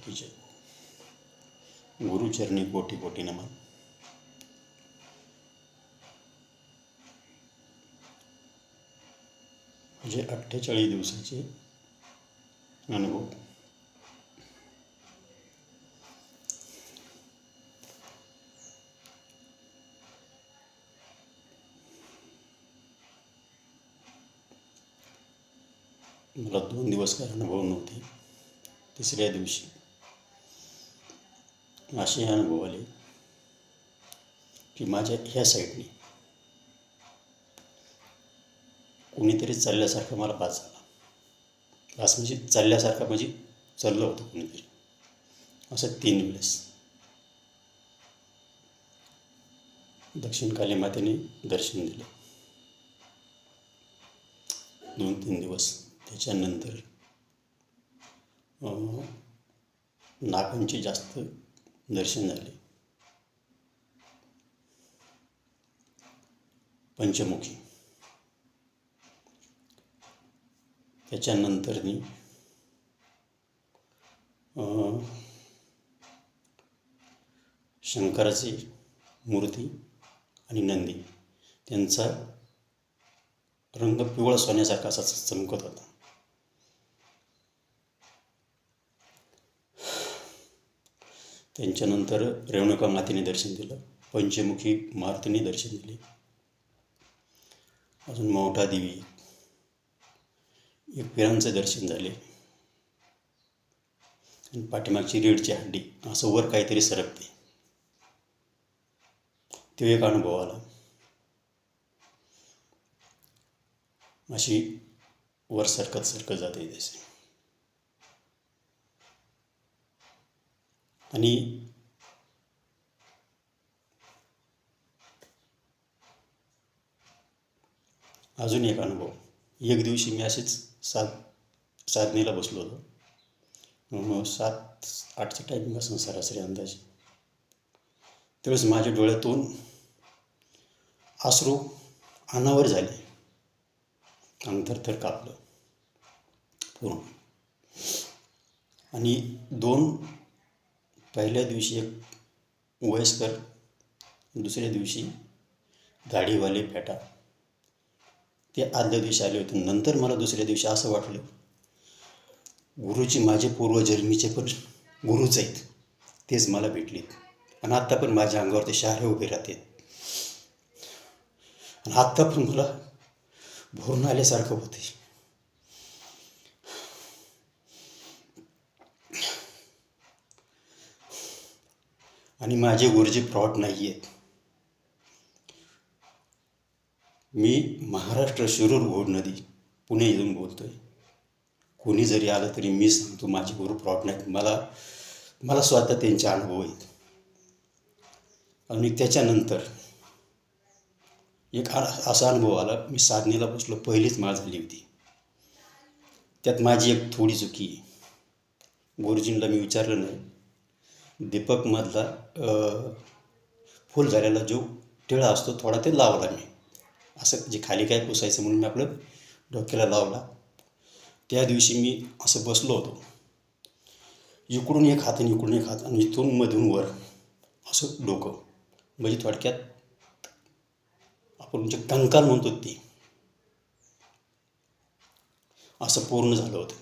की जय. गुरुचरणी कोटी कोटी नमन. म्हणजे 48 दिवसाचे अनुभव. मला 2 दिवस काही अनुभव नव्हते. तिसऱ्या दिवशी असे अनुभव आले की माझ्या ह्या साईडने कोणीतरी चालल्यासारखं मला भास झाला. असं म्हणजे चालल्यासारखं म्हणजे चाललं होतं कोणीतरी, असं 3 वेळेस. दक्षिण काली मातेने दर्शन दिलं 2-3 दिवस. त्याच्यानंतर नागांचे जास्त दर्शन झाले. पंचमुखी. त्याच्यानंतर शंकराची मूर्ती आणि नंदी, त्यांचा रंग पिवळा सोन्यासारखा असा चमकत होता. त्यांच्यानंतर रेणुका मातेने दर्शन दिलं. पंचमुखी मारुतीने दर्शन दिले. अजून मोठा देवी, एक पिरांचं दर्शन झाले. आणि पाठीमागची रीढची हड्डी असं वर काहीतरी सरकते, तो एक अनुभव आला. अशी वर सरकत जाते तसे. आणि अजून एक अनुभव. एक दिवशी मी असेच साधनेला बसलो होतो. 7-8चा टायमिंग असं सरासरी अंदाजे. त्यावेळेस माझ्या डोळ्यातून अश्रू अनावर झाले. अंग थरथर कापलं पूर्ण. आणि 2 पहिल्या दिवशी एक वयस्कर, दुसऱ्या दिवशी दाढीवाले फेटा, ते आदल्या दिवशी आले होते. नंतर मला दुसऱ्या दिवशी असं वाटलं, गुरुजी माझे पूर्वजन्मीचे पण गुरुच आहेत, तेच मला भेटलेत. आणि आत्ता पण माझ्या अंगावर ते शहारे उभे राहतात. आणि आत्ता पण मला भरून आल्यासारखं होते. आणि माझे गुरुजी फ्रॉड नाही आहेत. मी महाराष्ट्र शिरूर घोड नदी पुणे इथून बोलतोय. कोणी जरी आलं तरी मी सांगतो माझे गुरु फ्रॉड नाहीत. मला स्वतः त्यांचे अनुभव आहेत. आणि त्याच्यानंतर एक असा अनुभव आला. मी साधनेला बसलो, पहिलीच माळ झाली होती. त्यात माझी एक थोडी चुकी आहे. गुरुजींना मी विचारलं नाही. दीपकमधला फुल झालेला जो टिळा असतो थोडा ते लावला मी. असं जे खाली काय पुसायचं म्हणून मी आपलं डोक्याला लावला. त्या दिवशी मी असं बसलो होतो. इकडून एक हात आणि इकडून एक हात, आणि इथून मधून वर असं डोकं, म्हणजे थोडक्यात आपण जे कंकाल म्हणतो ते असं पूर्ण झालं होतं.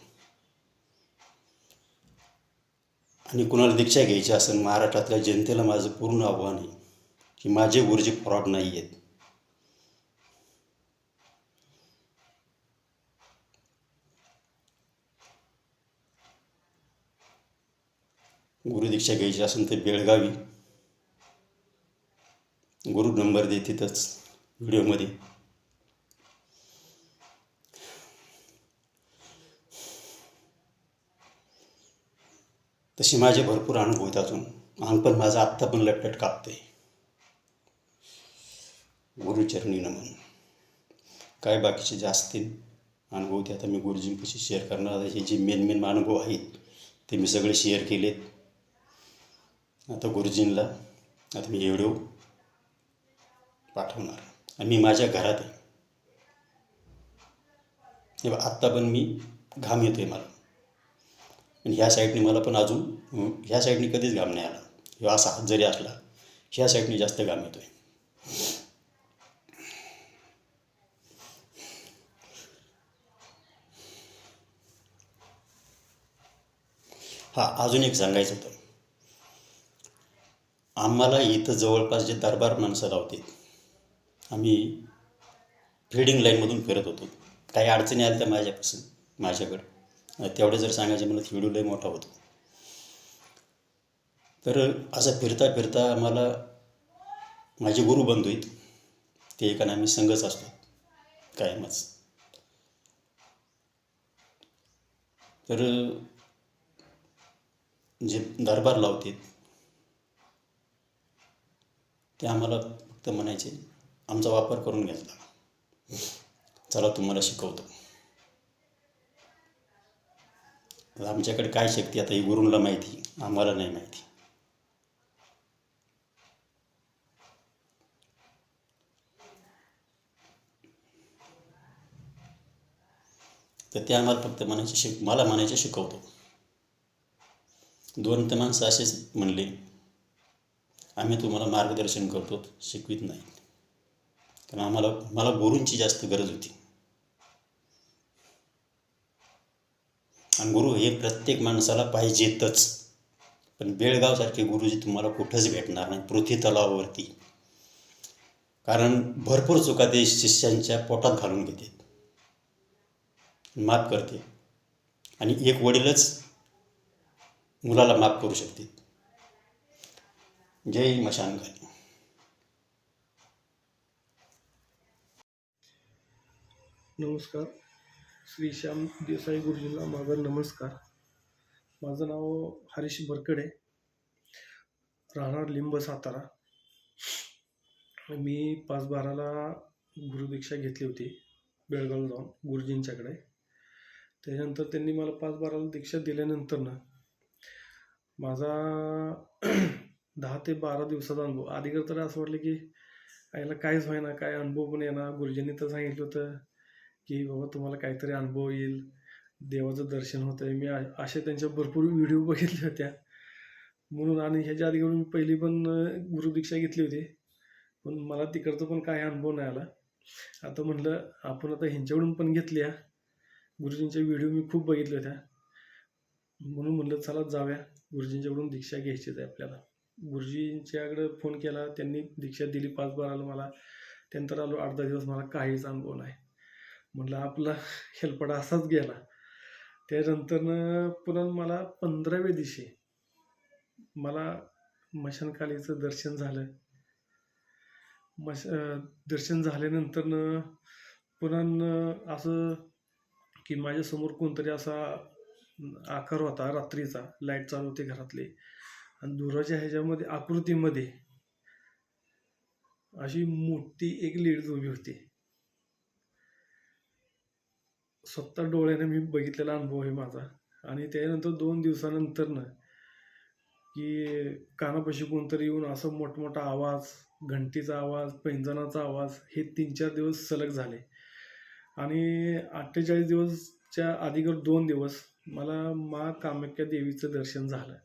आणि कुणाला दीक्षा घ्यायची असेल, महाराष्ट्रातल्या जनतेला माझं पूर्ण आव्हान आहे की माझे गुरुजी फ्रॉड नाही आहेत. गुरुदीक्षा घ्यायची असेल तर बेळगावी, गुरु नंबर देतीतच व्हिडिओमध्ये. तसे माझे भरपूर अनुभव आहेत. अजून अंग पण माझं आत्ता पण लटलट कापते. गुरुचरणी नमन. काय बाकीचे जास्त अनुभव ते आता मी गुरुजींपाशी शेअर करणार आहे. हे जे मेन अनुभव आहेत ते मी सगळे शेअर केलेत. आता गुरुजींना आता मी व्हिडिओ पाठवणार. आणि मी माझ्या घरात आहे. हे आत्ता पण मी घाम येतोय मला. आणि ह्या साईडने मला पण अजून ह्या साईडने कधीच घाम नाही आला. किंवा असा हात जरी असला ह्या साईडने जास्त घाम येतो आहे. अजून एक सांगायचं होतं. आम्हाला इथं जवळपास जे दरबार माणसं लावते, आम्ही फीडिंग लाईनमधून फिरत होतो. काही अडचणी आल्या त्या माझ्याकडं तेवढं जर सांगायचे मला व्हिडिओ लय मोठा होतो. तर असं फिरता फिरता आम्हाला माझे गुरु बंधू आहेत, ते एकाने आम्ही संघच असतो कायमच. तर जे दरबार लावतात ते आम्हाला फक्त म्हणायचे, आमचा वापर करून घेतला, चला तुम्हाला शिकवतो. आमच्याकडे काय शक्ती आता ही गुरूंना माहिती, आम्हाला नाही माहिती. तर ते आम्हाला फक्त मला म्हणायचे शिकवतो. 2 माणसं असेच म्हणले, आम्ही तुम्हाला मार्गदर्शन करतो, शिकवित नाही. कारण मला गुरूंची जास्त गरज होती. आणि गुरु हे प्रत्येक माणसाला पाहिजेतच. पण बेळगावसारखे गुरुजी तुम्हाला कुठंच भेटणार नाही पृथ्वी तलावावरती. कारण भरपूर चुका ते शिष्यांच्या पोटात घालून घेतात, माफ करते. आणि एक वडीलच मुलाला माफ करू शकते. जय मशानकाली. नमस्कार. श्री श्याम देसाई गुरुजींना माझा नमस्कार. माझं नाव हरीश बरकडे, राहणार लिंब, सातारा. मी 5/12ला गुरुदीक्षा घेतली होती बेळगावला जाऊन गुरुजींच्याकडे. त्याच्यानंतर त्यांनी मला 5/12ला दीक्षा दिल्यानंतर ना माझा 10 ते 12 दिवसाचा अनुभव. आधीकडे तर असं वाटलं की याला काहीच व्हायना, काय अनुभव पण येणार. गुरुजींनी तर सांगितलं होतं की बाबा तुम्हाला काहीतरी अनुभव येईल, देवाचं दर्शन होतं आहे. मी असे त्यांच्या भरपूर व्हिडिओ बघितले होत्या म्हणून. आणि ह्याच्या आधी मी पहिली पण गुरुदीक्षा घेतली होती, पण मला तिकडचं पण काही अनुभव नाही आला. आता म्हटलं आपण आता ह्यांच्याकडून पण घेतल्या. गुरुजींच्या व्हिडिओ मी खूप बघितले होत्या, म्हणून म्हटलं चला जाऊया, गुरुजींच्याकडून दीक्षा घ्यायचीच आहे आपल्याला. गुरुजींच्याकडे फोन केला, त्यांनी दीक्षा दिली 5/12ला मला. त्यानंतर आलो 8-10 दिवस, मला काहीच अनुभव नाही. म्हटलं आपला हेलपाडा असाच गेला. त्यानंतर पुन्हा मला 15व्या दिवशी मला मशानकालीचं दर्शन झालं. दर्शन झाल्यानंतर पुन्हा असं की माझ्यासमोर कोणतरी असा आकार होता रात्रीचा, लाईट चालू होते घरातले, आणि दुराच्या ह्याच्यामध्ये आकृतीमध्ये अशी मोठी एक लेडीज उभी होती. स्वतः डोळ्याने मी बघितलेला अनुभव आहे माझा. आणि त्यानंतर 2 दिवसानंतर की कानापाशी कोणतरी येऊन असं मोठमोठा आवाज, घंटीचा आवाज, पैंजणाचा आवाज, हे 3-4 दिवस सलग झाले. आणि 48 दिवसच्या आधीकर 2 दिवस मला मा कामाख्या देवीचं दर्शन झालं.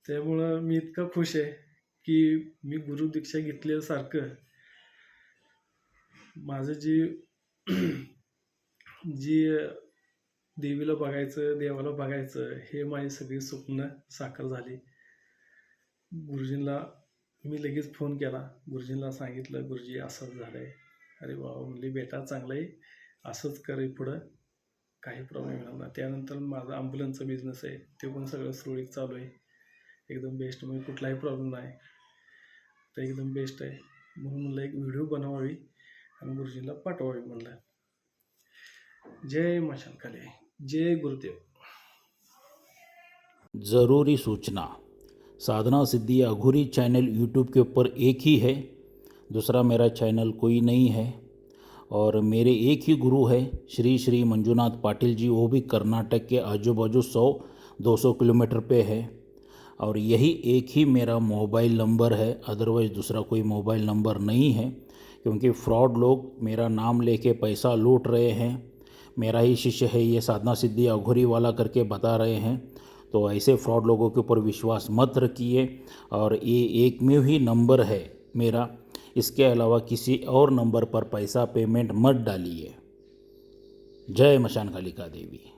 त्यामुळं मी इतका खुश आहे की मी गुरुदीक्षा घेतल्यासारखं माझं जी देवीला बघायचं, देवाला बघायचं, हे माझी सगळी स्वप्न साकार झाली. गुरुजींना मी लगेच फोन केला, गुरुजींना सांगितलं, गुरुजी असंच झालं आहे. अरे बाबा म्हणली, बेटा चांगलं आहे, असंच कर, पुढं काही प्रॉब्लेम येणार नाही. त्यानंतर माझा ॲम्ब्युलन्सचा बिझनेस आहे, ते पण सगळं सुरळीत चालू आहे, एकदम बेस्ट. म्हणजे कुठलाही प्रॉब्लेम नाही, तर एकदम बेस्ट आहे. म्हणून म्हणलं एक व्हिडिओ बनवावी आणि गुरुजींना पाठवावी म्हणलं. जय मशानकाली, जय गुरुदेव. ज़रूरी सूचना, साधना सिद्धि अघोरी चैनल यूट्यूब के ऊपर एक ही है, दूसरा मेरा चैनल कोई नहीं है. और मेरे एक ही गुरु है श्री श्री मंजुनाथ पाटिल जी, वो भी कर्नाटक के आजू बाजू 100-200 किलोमीटर पे है. और यही एक ही मेरा मोबाइल नंबर है, अदरवाइज़ दूसरा कोई मोबाइल नंबर नहीं है, क्योंकि फ्रॉड लोग मेरा नाम लेके पैसा लूट रहे हैं. मेरा ही शिष्य है, ये साधना सिद्धि अघोरी वाला करके बता रहे हैं। तो ऐसे फ्रॉड लोगों के ऊपर विश्वास मत रखिए। और ये एकमेव ही नंबर है मेरा, इसके अलावा किसी और नंबर पर पैसा पेमेंट मत डालिए। जय मशान कालिका देवी।